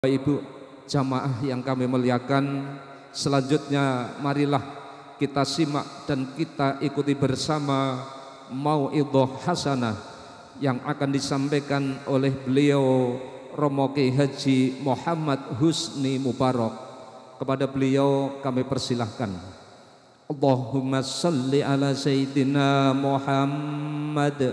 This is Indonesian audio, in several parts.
Ibu jamaah yang kami muliakan, selanjutnya marilah kita simak dan kita ikuti bersama mau'idhah hasanah yang akan disampaikan oleh beliau Romo Kiai Haji Muhammad Husni Mubarak. Kepada beliau kami persilahkan. Allahumma salli ala Sayyidina Muhammad.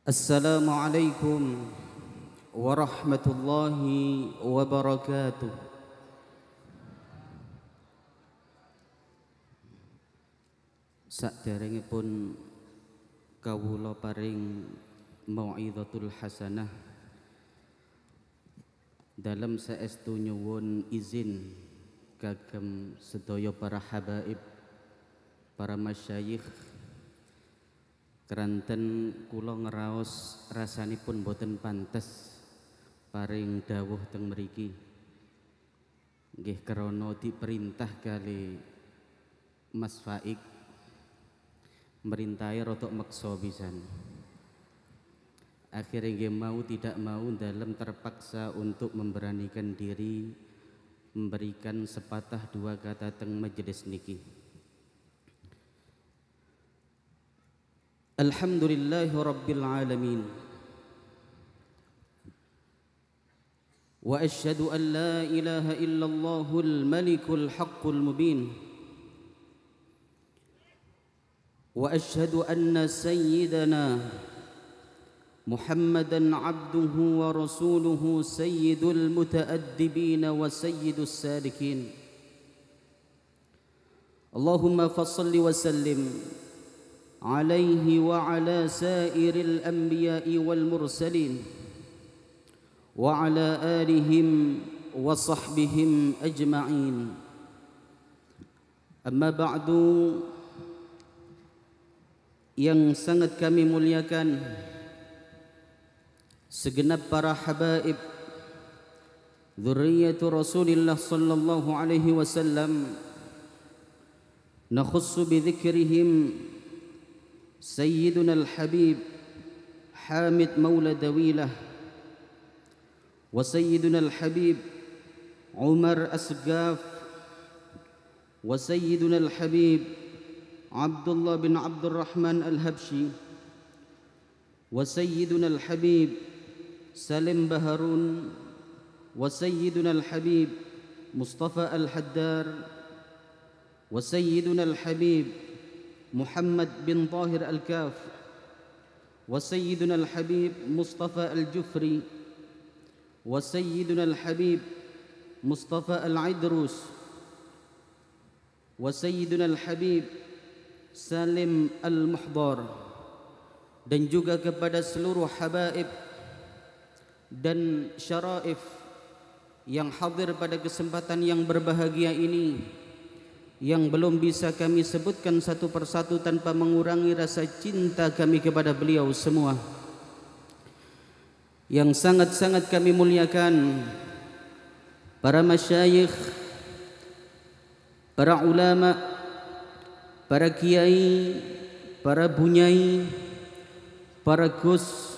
Assalamualaikum warahmatullahi wabarakatuh. Saderengipun kawula paring mau'idhatul hasanah, dalam saestu nyuwun izin kagem sedaya para habaib, para masyayikh, keranten kula ngraos rasanipun boten pantes paring dawuh teng mriki. Nggih krana diperintah kali Mas Faik, merintahe rada meksa pisan. Akhirnya nggih mau tidak mau dalam terpaksa untuk memberanikan diri memberikan sepatah dua kata teng majelis niki. Alhamdulillahi Rabbil Alamin, wa ashhadu an la ilaha illallahul malikul haqqul mubin, wa ashhadu anna sayyidana Muhammadan abduhu wa rasuluhu sayyidul mutaaddibin wa sayyidus salikin. Allahumma fassalli wa sallim عليه وعلى سائر الأنبياء والمرسلين وعلى آلهم وصحبهم أجمعين. أما بعد, yang sangat kami muliakan segenap para habaib dzurriyyatu Rasulillah sallallahu alaihi wasallam, nakhussu bi dzikrihim سيدنا الحبيب حامد مولى دويلة، وسيدنا الحبيب عمر أسقاف، وسيدنا الحبيب عبد الله بن عبد الرحمن الهبشي، وسيدنا الحبيب سالم بهرون، وسيدنا الحبيب مصطفى الحدار، وسيدنا الحبيب محمد بن طاهر الكاف، وسيدنا الحبيب مصطفى الجفري، وسيدنا الحبيب مصطفى العدروس، وسيدنا الحبيب Salim Al-Muhdar, dan juga kepada seluruh habaib dan syaraif yang hadir pada kesempatan yang berbahagia ini, yang belum bisa kami sebutkan satu persatu tanpa mengurangi rasa cinta kami kepada beliau semua. Yang sangat-sangat kami muliakan para masyayikh, para ulama, para kiai, para bunyai, para gus,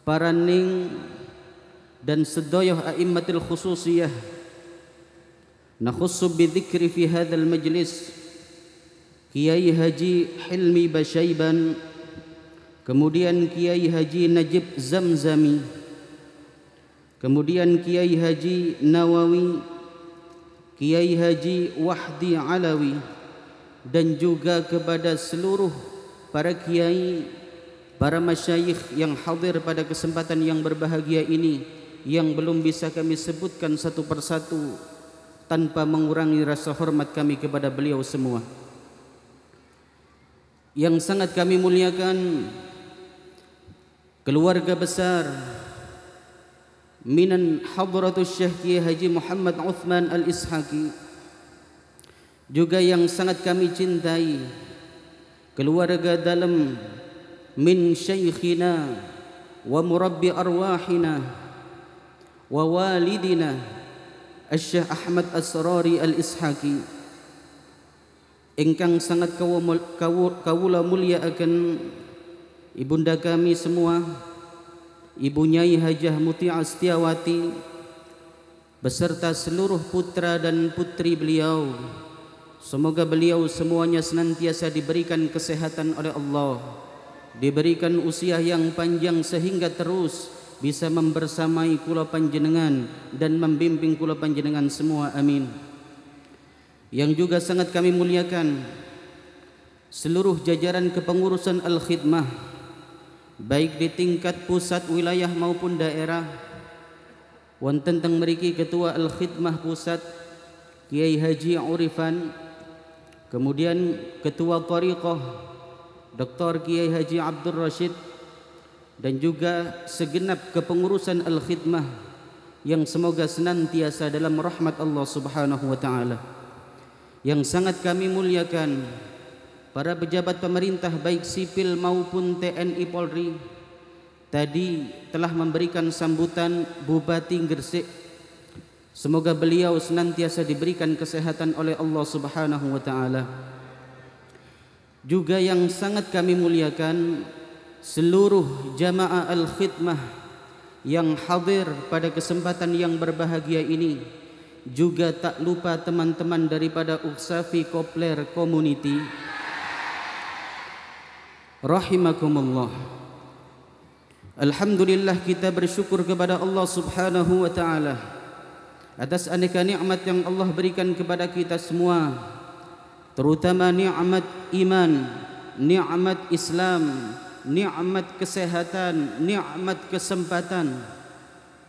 para ning, dan sedoyoh a'immatul khususiyah. Nakhussu bidzikri fi hadzal majlis Kiai Haji Hilmi Basyaiban, kemudian Kiai Haji Najib Zamzami, kemudian Kiai Haji Nawawi, Kiai Haji Wahdi Alawi, dan juga kepada seluruh para kiai, para masyayikh yang hadir pada kesempatan yang berbahagia ini, yang belum bisa kami sebutkan satu persatu tanpa mengurangi rasa hormat kami kepada beliau semua. Yang sangat kami muliakan keluarga besar minan hadratus Syekh Kiai Haji Muhammad Uthman Al-Ishaqi, juga yang sangat kami cintai keluarga dalam min syekhina wa murabbi arwahina wa walidina Syekh Ahmad Asrari Al-Ishaqi, ingkang sangat kawula mulyaaken ibunda kami semua, Ibu Nyai Hajah Mutia Astiawati beserta seluruh putra dan putri beliau. Semoga beliau semuanya senantiasa diberikan kesehatan oleh Allah, diberikan usia yang panjang sehingga terus bisa membersamai kula panjenengan dan membimbing kula panjenengan semua, amin. Yang juga sangat kami muliakan seluruh jajaran kepengurusan Al-Khidmah, baik di tingkat pusat wilayah maupun daerah. Wonten teng mriki Ketua Al-Khidmah Pusat Kiai Haji Urifan, kemudian Ketua Thariqah Dr. Kiai Haji Abdul Rashid, dan juga segenap kepengurusan Al-Khidmah yang semoga senantiasa dalam rahmat Allah Subhanahu wa taala. Yang sangat kami muliakan para pejabat pemerintah baik sipil maupun TNI Polri, tadi telah memberikan sambutan Bupati Gresik. Semoga beliau senantiasa diberikan kesehatan oleh Allah Subhanahu wa taala. Juga yang sangat kami muliakan seluruh jamaah Al-Khidmah yang hadir pada kesempatan yang berbahagia ini, juga tak lupa teman-teman daripada Uksafi Kopler Community. Rahimakumullah. Alhamdulillah, kita bersyukur kepada Allah Subhanahu wa taala atas aneka nikmat yang Allah berikan kepada kita semua, terutama nikmat iman, nikmat Islam, nikmat kesehatan, nikmat kesempatan,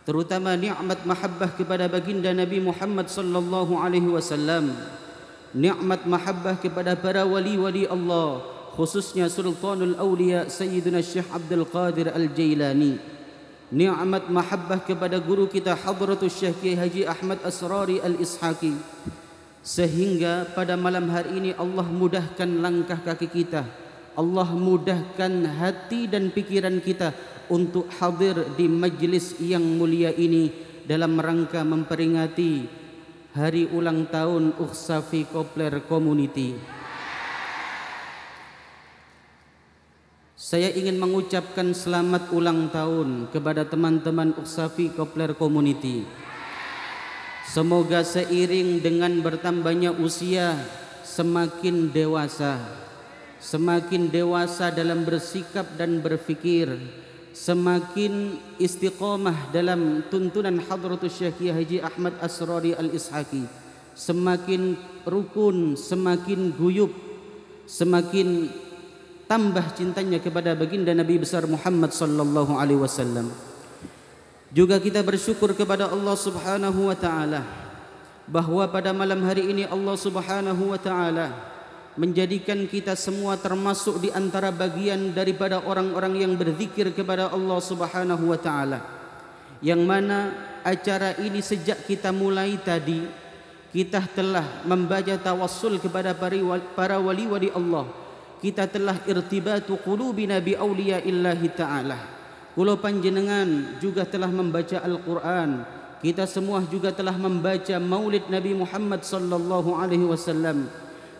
terutama nikmat mahabbah kepada baginda Nabi Muhammad sallallahu alaihi wasallam, nikmat mahabbah kepada para wali-wali Allah, khususnya Sultanul Auliya Sayyidina Syekh Abdul Qadir Al-Jailani, nikmat mahabbah kepada guru kita Hadratus Syekh Kiai Haji Ahmad Asrari Al-Ishaqi, sehingga pada malam hari ini Allah mudahkan langkah kaki kita, Allah mudahkan hati dan pikiran kita untuk hadir di majlis yang mulia ini dalam rangka memperingati hari ulang tahun Uksafi Kopler Community. Saya ingin mengucapkan selamat ulang tahun kepada teman-teman Uksafi Kopler Community. Semoga seiring dengan bertambahnya usia semakin dewasa dalam bersikap dan berfikir, semakin istiqomah dalam tuntunan Hadratus Syekh Kiai Haji Ahmad Asrari Al-Ishaqi, semakin rukun, semakin guyub, semakin tambah cintanya kepada baginda Nabi besar Muhammad sallallahu alaihi wasallam. Juga kita bersyukur kepada Allah Subhanahu wa taala bahwa pada malam hari ini Allah Subhanahu wa taala menjadikan kita semua termasuk di antara bagian daripada orang-orang yang berzikir kepada Allah Subhanahu wa taala, yang mana acara ini sejak kita mulai tadi kita telah membaca tawassul kepada para wali-wali Allah. Kita telah irtibatu qulubina bi auliya'illahi ta'ala. Kula panjenengan juga telah membaca Al-Qur'an. Kita semua juga telah membaca Maulid Nabi Muhammad sallallahu alaihi wasallam.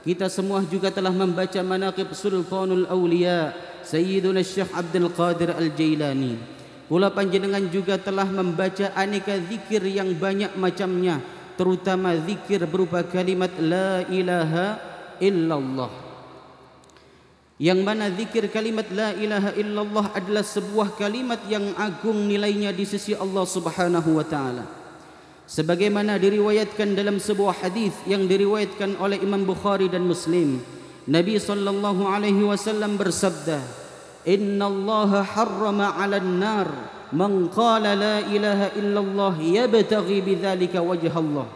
Kita semua juga telah membaca manaqib Sultanul Auliya Sayyiduna Syekh Abdul Qadir Al-Jailani. Kula panjenengan juga telah membaca aneka zikir yang banyak macamnya, terutama zikir berupa kalimat la ilaha illallah, yang mana zikir kalimat la ilaha illallah adalah sebuah kalimat yang agung nilainya di sisi Allah Subhanahu wa taala. Sebagaimana diriwayatkan dalam sebuah hadis yang diriwayatkan oleh Imam Bukhari dan Muslim, Nabi sallallahu alaihi wasallam bersabda, "Innallaha harrama 'alan nar man qala la ilaha illallah yabtaghi bidzalika wajha Allah.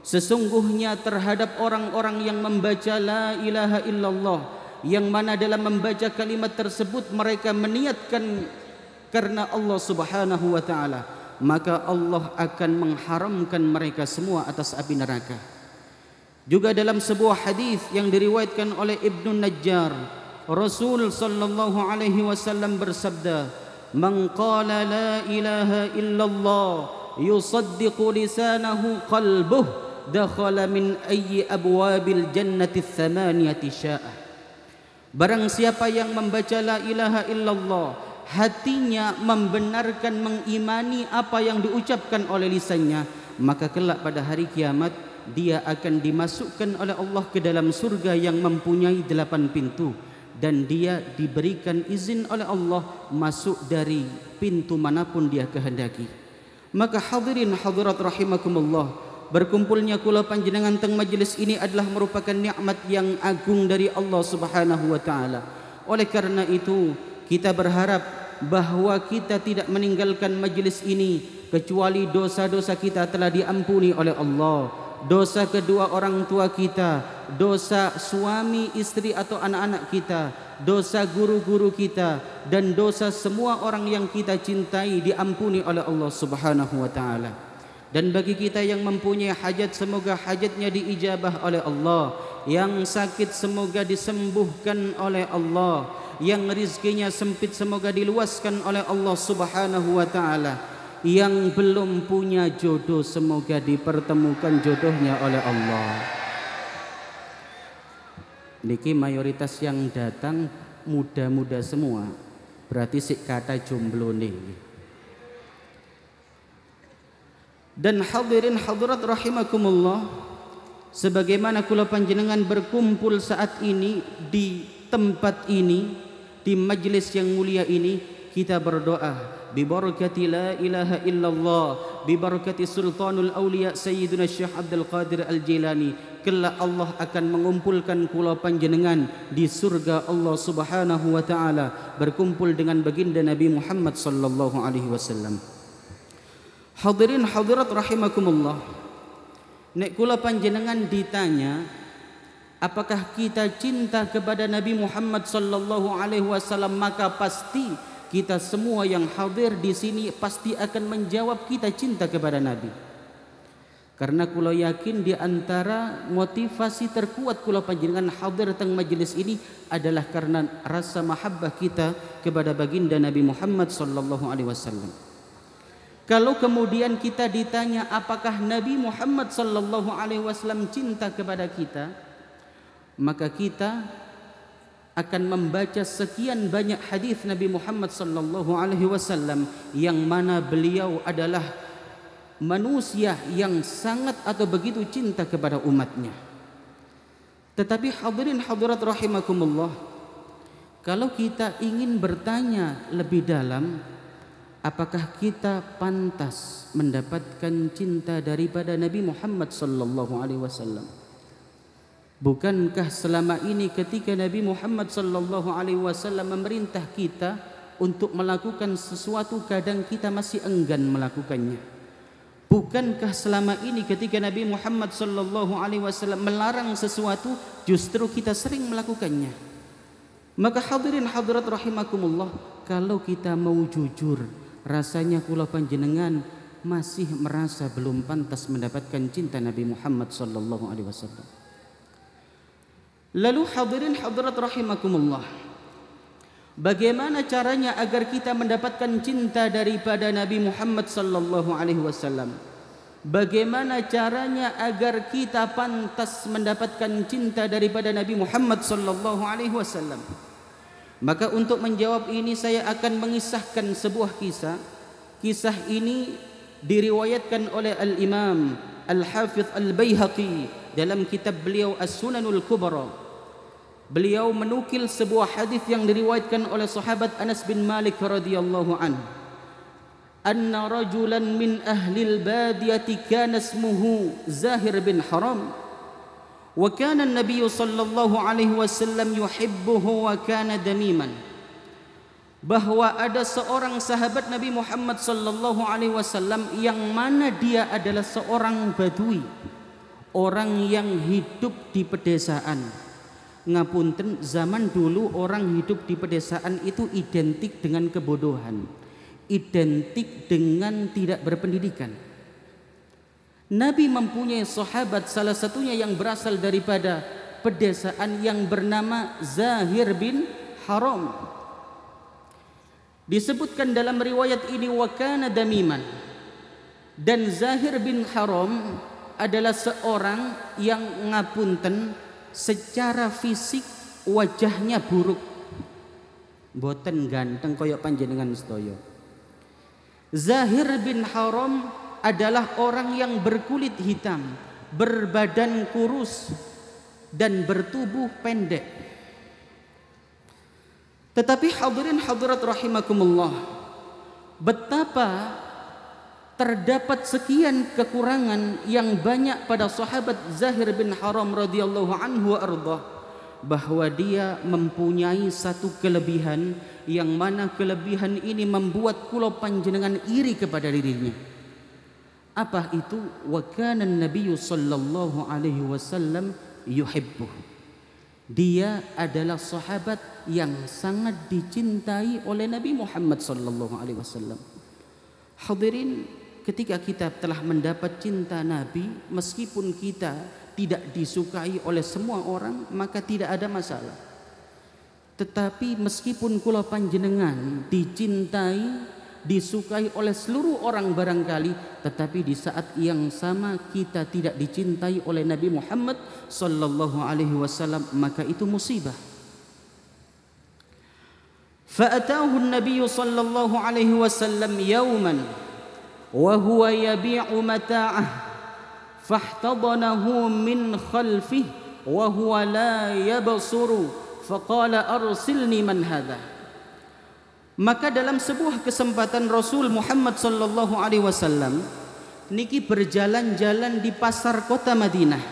Sesungguhnya terhadap orang-orang yang membaca la ilaha illallah, yang mana dalam membaca kalimat tersebut mereka meniatkan karena Allah Subhanahu wa taala, maka Allah akan mengharamkan mereka semua atas api neraka. Juga dalam sebuah hadis yang diriwayatkan oleh Ibnu Najjar, Rasul sallallahu alaihi wasallam bersabda, "Man qala la ilaha illallah yusaddiqu lisanahu qalbuh dakhala min ayyi abwabil jannati tsamaniyati sya'a." Barang siapa yang membaca la ilaha illallah, hatinya membenarkan, mengimani apa yang diucapkan oleh lisannya, maka kelak pada hari kiamat dia akan dimasukkan oleh Allah ke dalam surga yang mempunyai 8 pintu, dan dia diberikan izin oleh Allah masuk dari pintu manapun dia kehendaki. Maka hadirin hadirat rahimakumullah, berkumpulnya kula panjenengan teng majelis ini adalah merupakan nikmat yang agung dari Allah Subhanahu wa taala. Oleh karena itu, kita berharap bahwa kita tidak meninggalkan majelis ini kecuali dosa-dosa kita telah diampuni oleh Allah. Dosa kedua orang tua kita, dosa suami, istri atau anak-anak kita, dosa guru-guru kita, dan dosa semua orang yang kita cintai diampuni oleh Allah Subhanahu wa taala. Dan bagi kita yang mempunyai hajat, semoga hajatnya diijabah oleh Allah. Yang sakit semoga disembuhkan oleh Allah. Yang rizkinya sempit semoga diluaskan oleh Allah Subhanahu wa taala. Yang belum punya jodoh semoga dipertemukan jodohnya oleh Allah. Niki mayoritas yang datang muda-muda semua, berarti sik kata jomblo nih. Dan hadirin hadirat rahimakumullah, sebagaimana kula panjenengan berkumpul saat ini di tempat ini, di majlis yang mulia ini, kita berdoa bibarakati la ilaha illallah, bibarakati sultanul awliya sayyiduna Syekh Abdul Qadir Al-Jilani, kelak Allah akan mengumpulkan kula panjenengan di surga Allah Subhanahu wa taala, berkumpul dengan baginda Nabi Muhammad sallallahu alaihi wasallam. Hadirin hadirat rahimakumullah, nek kula panjenengan ditanya apakah kita cinta kepada Nabi Muhammad sallallahu alaihi wasallam, maka pasti kita semua yang hadir di sini pasti akan menjawab kita cinta kepada Nabi. Karena kula yakin di antara motivasi terkuat kula panjenengan hadir teng majelis ini adalah karena rasa mahabbah kita kepada baginda Nabi Muhammad sallallahu alaihi wasallam. Kalau kemudian kita ditanya apakah Nabi Muhammad sallallahu alaihi wasallam cinta kepada kita, maka kita akan membaca sekian banyak hadis Nabi Muhammad sallallahu alaihi wasallam yang mana beliau adalah manusia yang sangat atau begitu cinta kepada umatnya. Tetapi hadirin hadirat rahimakumullah, kalau kita ingin bertanya lebih dalam, apakah kita pantas mendapatkan cinta daripada Nabi Muhammad sallallahu alaihi wasallam? Bukankah selama ini ketika Nabi Muhammad sallallahu alaihi wasallam memerintah kita untuk melakukan sesuatu, kadang kita masih enggan melakukannya? Bukankah selama ini ketika Nabi Muhammad sallallahu alaihi wasallam melarang sesuatu, justru kita sering melakukannya? Maka hadirin hadirat rahimakumullah, kalau kita mau jujur, rasanya kula panjenengan masih merasa belum pantas mendapatkan cinta Nabi Muhammad sallallahu alaihi wasallam. Lalu hadirin hadirat rahimakumullah, bagaimana caranya agar kita mendapatkan cinta daripada Nabi Muhammad sallallahu alaihi wasallam? Bagaimana caranya agar kita pantas mendapatkan cinta daripada Nabi Muhammad sallallahu alaihi wasallam? Maka untuk menjawab ini saya akan mengisahkan sebuah kisah. Kisah ini diriwayatkan oleh Al-Imam Al-Hafidh Al-Baihaqi dalam kitab beliau As-Sunanul Kubra. Beliau menukil sebuah hadis yang diriwayatkan oleh sahabat Anas bin Malik radhiyallahu anhu. Anna rajulan min ahli al-badiyati kana ismuhu Zahir bin Haram. Wa kana an-nabiy sallallahu alaihi wasallam yuhibbuhu wa kana damiman. bahwa ada seorang sahabat Nabi Muhammad sallallahu alaihi wasallam yang mana dia adalah seorang badui, orang yang hidup di pedesaan. Ngapunten, zaman dulu orang hidup di pedesaan itu identik dengan kebodohan, identik dengan tidak berpendidikan. Nabi mempunyai sahabat, salah satunya yang berasal daripada pedesaan yang bernama Zahir bin Haram. Disebutkan dalam riwayat ini wa kana damiman, dan Zahir bin Haram adalah seorang yang ngapunten secara fisik wajahnya buruk, boten ganteng koyok panjenengan sedaya. Zahir bin Haram adalah orang yang berkulit hitam, berbadan kurus dan bertubuh pendek. Tetapi hadirin hadirat rahimakumullah, betapa terdapat sekian kekurangan yang banyak pada sahabat Zahir bin Haram radhiyallahu anhu ardah, bahwa dia mempunyai satu kelebihan yang mana kelebihan ini membuat kula panjenengan iri kepada dirinya. Apa itu? Wa kana an-nabiyyu sallallahu alaihi wasallam yuhibbuh. Dia adalah sahabat yang sangat dicintai oleh Nabi Muhammad sallallahu alaihi wasallam. Hadirin, ketika kita telah mendapat cinta Nabi, meskipun kita tidak disukai oleh semua orang, maka tidak ada masalah. Tetapi meskipun kula panjenengan dicintai, disukai oleh seluruh orang barangkali, tetapi di saat yang sama kita tidak dicintai oleh Nabi Muhammad sallallahu alaihi wasallam, maka itu musibah. Fa'atahu an-nabiy sallallahu alaihi wasallam yawman wa huwa yabi'u mata'ah fahtadanahu min khalfihi wa huwa la yabsuru faqala arsilni man hadha. Maka dalam sebuah kesempatan Rasul Muhammad sallallahu alaihi wasallam niki berjalan-jalan di pasar kota Madinah.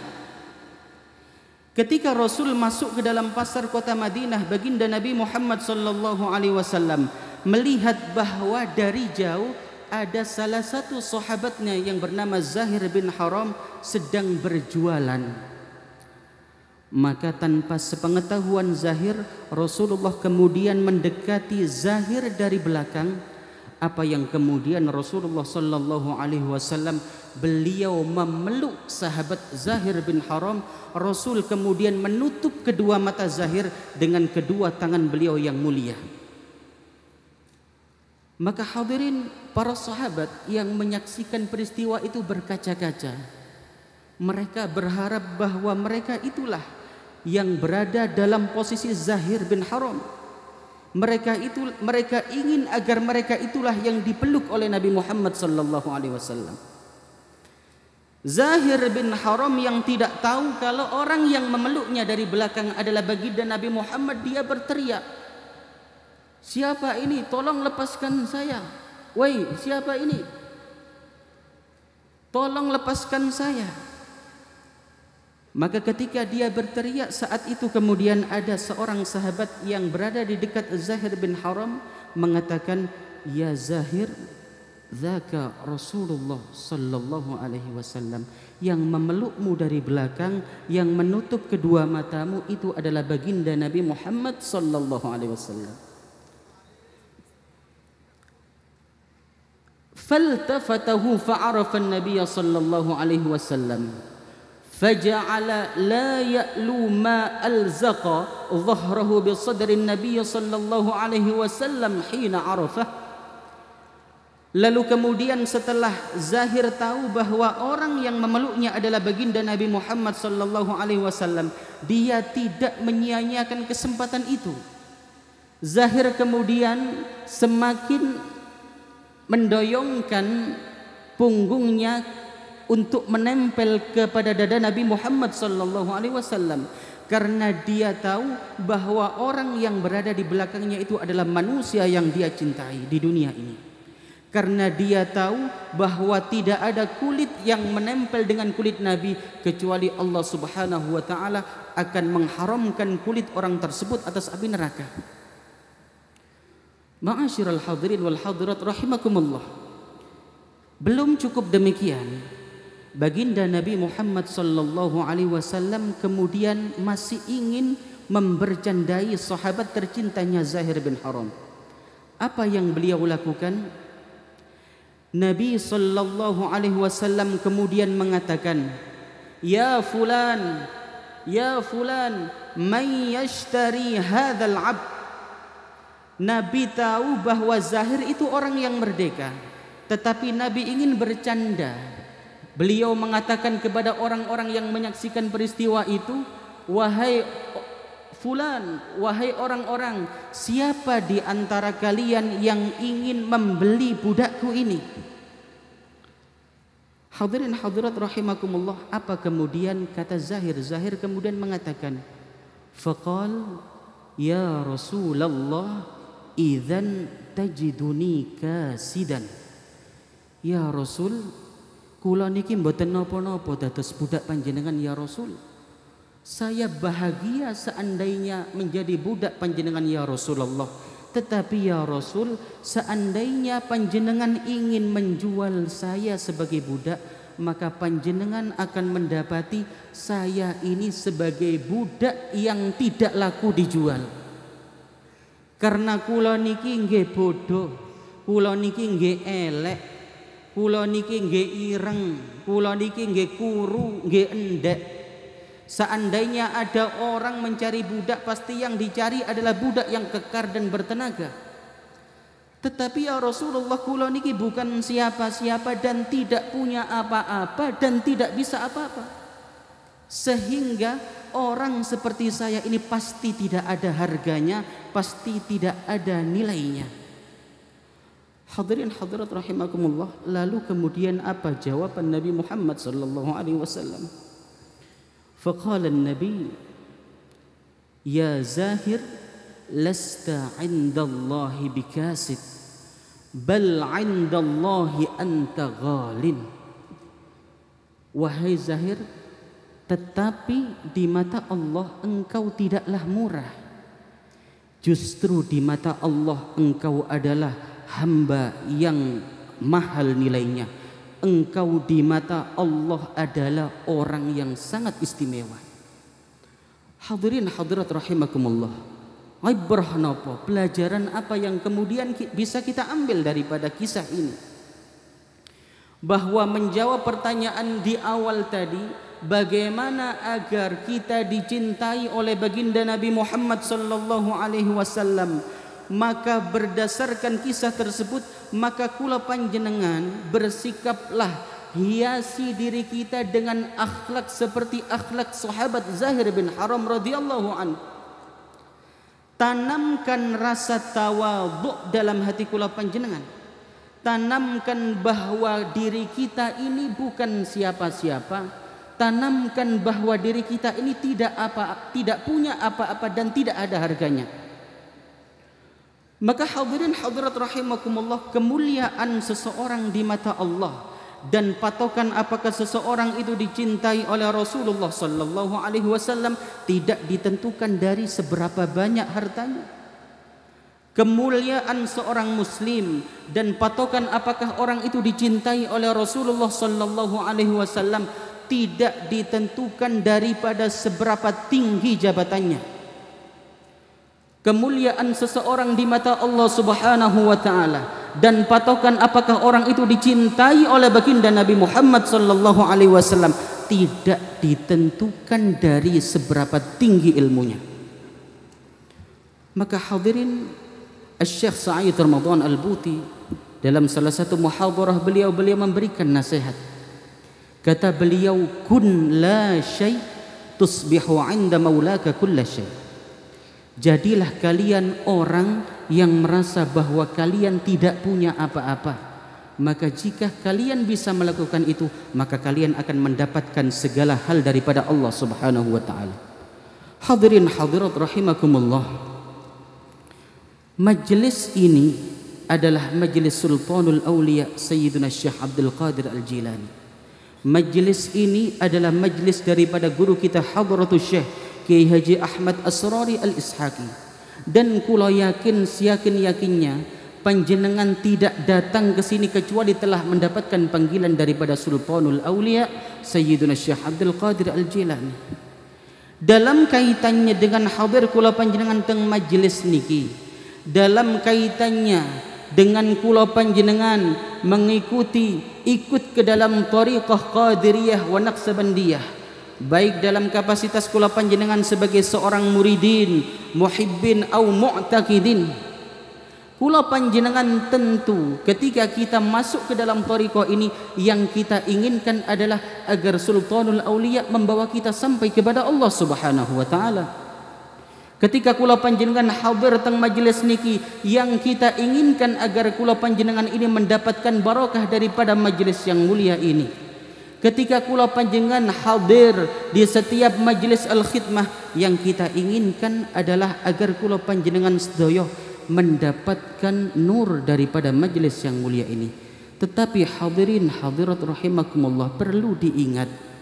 Ketika Rasul masuk ke dalam pasar kota Madinah, baginda Nabi Muhammad sallallahu alaihi wasallam melihat bahwa dari jauh ada salah satu sahabatnya yang bernama Zahir bin Haram sedang berjualan. Maka tanpa sepengetahuan Zahir, Rasulullah kemudian mendekati Zahir dari belakang. Apa yang kemudian Rasulullah sallallahu alaihi wasallam, beliau memeluk sahabat Zahir bin Haram. Rasul kemudian menutup kedua mata Zahir dengan kedua tangan beliau yang mulia. Maka hadirin, para sahabat yang menyaksikan peristiwa itu berkaca-kaca. Mereka berharap bahwa mereka itulah yang berada dalam posisi Zahir bin Haram. Mereka ingin agar mereka itulah yang dipeluk oleh Nabi Muhammad sallallahu alaihi wasallam. Zahir bin Haram yang tidak tahu kalau orang yang memeluknya dari belakang adalah baginda Nabi Muhammad, dia berteriak, "Siapa ini? Tolong lepaskan saya. Woi, siapa ini? Tolong lepaskan saya." Maka ketika dia berteriak, saat itu kemudian ada seorang sahabat yang berada di dekat Zahir bin Haram mengatakan, "Ya Zahir, dzaka Rasulullah sallallahu alaihi wasallam, yang memelukmu dari belakang, yang menutup kedua matamu itu adalah baginda Nabi Muhammad sallallahu alaihi wasallam." Faltafatahu fa'arafa an-nabiy sallallahu alaihi wasallam faja'ala la ya'lu ma alzaqa dhahrahu bi sadri an-nabiy sallallahu alaihi wasallam hina arafah. Lalu kemudian setelah Zahir tahu bahwa orang yang memeluknya adalah baginda Nabi Muhammad sallallahu alaihi wasallam, dia tidak menyia-nyiakan kesempatan itu. Zahir kemudian semakin mendoyongkan punggungnya untuk menempel kepada dada Nabi Muhammad sallallahu alaihi wasallam, karena dia tahu bahwa orang yang berada di belakangnya itu adalah manusia yang dia cintai di dunia ini. Karena dia tahu bahwa tidak ada kulit yang menempel dengan kulit Nabi kecuali Allah Subhanahu wa taala akan mengharamkan kulit orang tersebut atas api neraka. Ma'asyiral hadirin wal hadirat rahimakumullah. Belum cukup demikian, baginda Nabi Muhammad sallallahu alaihi wasallam kemudian masih ingin membercandai sahabat tercintanya Zahir bin Haram. Apa yang beliau lakukan? Nabi sallallahu alaihi wasallam kemudian mengatakan, "Ya fulan, man yashtari hadzal 'abd." Nabi tahu bahwa Zahir itu orang yang merdeka, tetapi Nabi ingin bercanda. Beliau mengatakan kepada orang-orang yang menyaksikan peristiwa itu, "Wahai fulan, wahai orang-orang, siapa di antara kalian yang ingin membeli budakku ini?" Hadirin hadirat rahimakumullah, apa kemudian kata Zahir? Zahir kemudian mengatakan, "Faqal ya Rasulullah, idzan tajiduni kasidan." Ya Rasul, kula niki mboten napa-napa dados budak panjenengan ya Rasul. Saya bahagia seandainya menjadi budak panjenengan ya Rasulullah. Tetapi ya Rasul, seandainya panjenengan ingin menjual saya sebagai budak, maka panjenengan akan mendapati saya ini sebagai budak yang tidak laku dijual. Karena kula niki nggih bodoh, kula niki nggih elek, kula niki nggih ireng, kula niki nggih kuru, nggih endek. Seandainya ada orang mencari budak, pasti yang dicari adalah budak yang kekar dan bertenaga. Tetapi ya Rasulullah, kula niki bukan siapa-siapa dan tidak punya apa-apa dan tidak bisa apa-apa. Sehingga orang seperti saya ini pasti tidak ada harganya, pasti tidak ada nilainya. Hadirin hadirat rahimakumullah, lalu kemudian apa jawaban Nabi Muhammad sallallahu alaihi wasallam? Faqala an-nabi, "Ya Zahir, lasta 'indallahi bikasid, bal 'indallahi anta ghalin." Wahai Zahir, tetapi di mata Allah engkau tidaklah murah. Justru di mata Allah engkau adalah hamba yang mahal nilainya. Engkau di mata Allah adalah orang yang sangat istimewa. Hadirin hadirat rahimakumullah, ibrah napa, pelajaran apa yang kemudian bisa kita ambil daripada kisah ini? Bahwa menjawab pertanyaan di awal tadi, bagaimana agar kita dicintai oleh baginda Nabi Muhammad sallallahu alaihi wasallam, maka berdasarkan kisah tersebut, maka kula panjenengan bersikaplah, hiasi diri kita dengan akhlak seperti akhlak sahabat Zahir bin Haram radhiyallahu anhu. Tanamkan rasa tawadhu dalam hati kula panjenengan. Tanamkan bahwa diri kita ini bukan siapa-siapa. Tanamkan bahwa diri kita ini tidak punya apa-apa dan tidak ada harganya. Maka hadirin hadirat rahimakumullah, kemuliaan seseorang di mata Allah dan patokan apakah seseorang itu dicintai oleh Rasulullah sallallahu alaihi wasallam tidak ditentukan dari seberapa banyak hartanya. Kemuliaan seorang muslim dan patokan apakah orang itu dicintai oleh Rasulullah sallallahu alaihi wasallam tidak ditentukan daripada seberapa tinggi jabatannya. Kemuliaan seseorang di mata Allah Subhanahu wa taala dan patokan apakah orang itu dicintai oleh baginda Nabi Muhammad sallallahu alaihi wasallam tidak ditentukan dari seberapa tinggi ilmunya. Maka hadirin, Syekh Sa'id Ramadan Al-Buti dalam salah satu muhadarah beliau memberikan nasihat. Kata beliau, "Kun la syai' tusbihu 'inda maulaka kulla syai'." Jadilah kalian orang yang merasa bahwa kalian tidak punya apa-apa. Maka jika kalian bisa melakukan itu, maka kalian akan mendapatkan segala hal daripada Allah Subhanahu wa taala. Hadirin hadirat rahimakumullah, majlis ini adalah majlis Sultanul Auliya Sayyidina Syekh Abdul Qadir Al-Jilani. Majlis ini adalah majlis daripada guru kita Hadratus Syekh Kiai Haji Ahmad Asrari Al-Ishaqi. Dan kula yakin, seyakin-yakinnya panjenengan tidak datang ke sini kecuali telah mendapatkan panggilan daripada Sultanul Aulia Sayyiduna Syekh Abdul Qadir Al-Jilani. Dalam kaitannya dengan hadir kula panjenengan teng majelis niki, dalam kaitannya dengan kula panjenengan mengikuti ikut ke dalam thariqah Qadiriyah wa Naqsabandiyah, baik dalam kapasitas kula panjenengan sebagai seorang muridin, muhibbin au mu'taqidin, kula panjenengan tentu ketika kita masuk ke dalam thariqah ini yang kita inginkan adalah agar Sultanul Aulia membawa kita sampai kepada Allah Subhanahu wa taala. Ketika kula panjenengan hadir teng majelis niki, yang kita inginkan agar kula panjenengan ini mendapatkan barakah daripada majelis yang mulia ini. Ketika kula panjenengan hadir di setiap majelis al-khidmah, yang kita inginkan adalah agar kula panjenengan sedaya mendapatkan nur daripada majelis yang mulia ini. Tetapi hadirin hadirat rahimakumullah, perlu diingat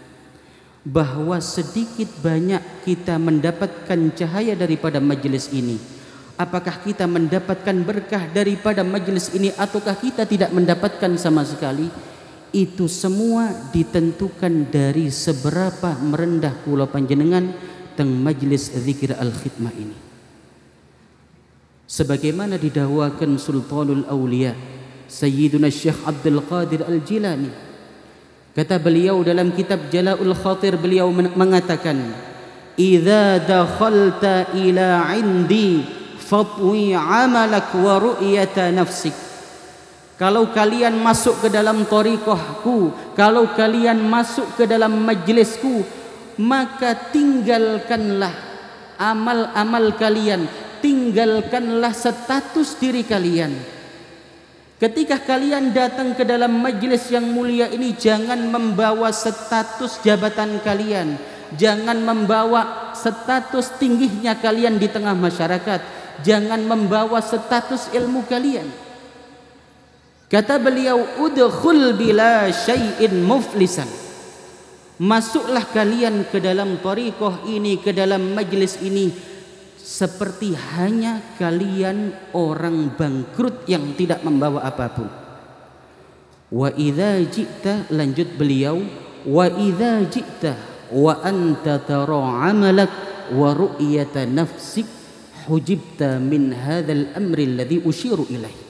bahwa sedikit banyak kita mendapatkan cahaya daripada majelis ini. Apakah kita mendapatkan berkah daripada majelis ini ataukah kita tidak mendapatkan sama sekali? Itu semua ditentukan dari seberapa merendah kula panjenengan teng majelis zikir al-khidmah ini. Sebagaimana didakwakan Sultanul Aulia Sayyiduna Syekh Abdul Qadir Al-Jilani, kata beliau dalam kitab Jala'ul Khatir, beliau mengatakan, "Idza dakhalta ila 'indi fatwi 'amalak wa ru'yata nafsik." Kalau kalian masuk ke dalam thariqahku, kalau kalian masuk ke dalam majlisku, maka tinggalkanlah amal-amal kalian, tinggalkanlah status diri kalian. Ketika kalian datang ke dalam majelis yang mulia ini, jangan membawa status jabatan kalian, jangan membawa status tingginya kalian di tengah masyarakat, jangan membawa status ilmu kalian. Kata beliau, udkhul bila syai'in muflisan. Masuklah kalian ke dalam thariqah ini, ke dalam majelis ini, seperti hanya kalian orang bangkrut yang tidak membawa apapun. Wa idza ji'ta, lanjut beliau, wa idza ji'ta wa anta tara 'amalak wa ru'yata nafsik hujibta min hadzal amri alladhi usyiru ilaih.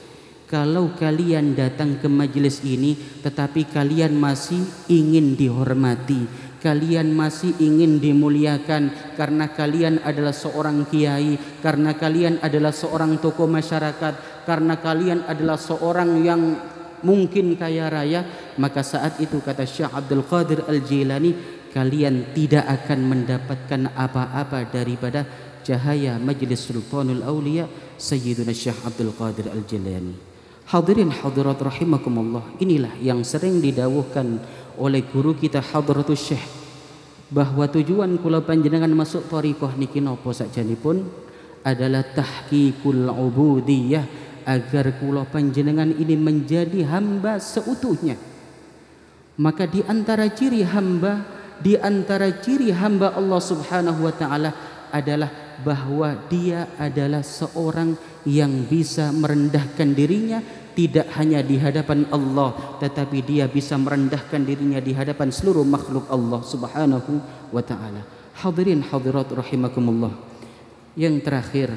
Kalau kalian datang ke majelis ini tetapi kalian masih ingin dihormati, kalian masih ingin dimuliakan karena kalian adalah seorang kiai, karena kalian adalah seorang tokoh masyarakat, karena kalian adalah seorang yang mungkin kaya raya, maka saat itu kata Syekh Abdul Qadir Al-Jilani, kalian tidak akan mendapatkan apa-apa daripada cahaya majelis Sultanul Aulia Sayyiduna Syekh Abdul Qadir Al-Jilani. Hadirin hadirat rahimakumullah, inilah yang sering didawuhkan oleh guru kita Hadratus Syekh, bahwa tujuan kula panjenengan masuk thariqah niki napa sakjanipun adalah tahqiqul ubudiyah, agar kula panjenengan ini menjadi hamba seutuhnya. Maka di antara ciri hamba, di antara ciri hamba Allah Subhanahu wa taala adalah bahwa dia adalah seorang yang bisa merendahkan dirinya, tidak hanya di hadapan Allah, tetapi dia bisa merendahkan dirinya di hadapan seluruh makhluk Allah Subhanahu wa taala. Hadirin hadirat rahimakumullah. Yang terakhir,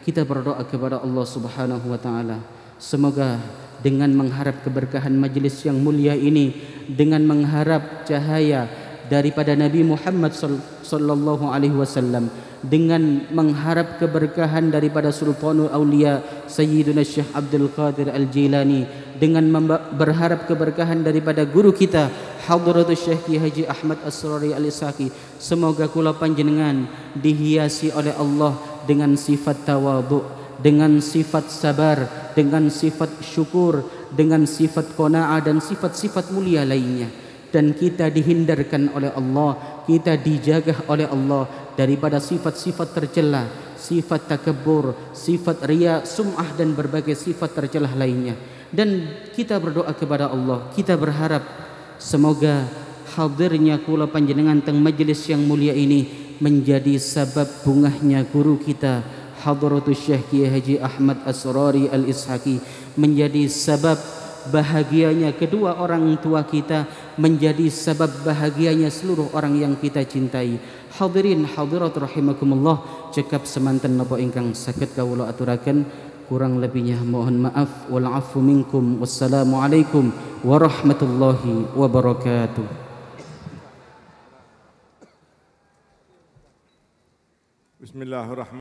kita berdoa kepada Allah Subhanahu wa taala, semoga dengan mengharap keberkahan majelis yang mulia ini, dengan mengharap cahaya daripada Nabi Muhammad sallallahu alaihi wasallam, dengan mengharap keberkahan daripada Sultanul Aulia Sayyiduna Syekh Abdul Qadir Al-Jilani, dengan berharap keberkahan daripada guru kita Hadratus Syekh Haji Ahmad Asrari Al-Isaki, semoga kula panjenengan dihiasi oleh Allah dengan sifat tawadhu, dengan sifat sabar, dengan sifat syukur, dengan sifat qanaah dan sifat-sifat mulia lainnya. Dan kita dihindarkan oleh Allah, kita dijaga oleh Allah daripada sifat-sifat tercela, sifat takabur, sifat riya, sum'ah dan berbagai sifat tercela lainnya. Dan kita berdoa kepada Allah, kita berharap semoga hadirnya kula panjenengan teng majelis yang mulia ini menjadi sebab bungahnya guru kita Hadratus Syekh Kiai Haji Ahmad Asrari Al-Ishaqi, menjadi sebab bahagianya kedua orang tua kita, menjadi sebab bahagianya seluruh orang yang kita cintai. Hadirin hadirat rahimakumullah, cekap semanten napa ingkang saged kawula aturaken, kurang lebihnya mohon maaf. Wal afu minkum. Wassalamualaikum warahmatullahi wabarakatuh. Bismillahirrahmanirrahim.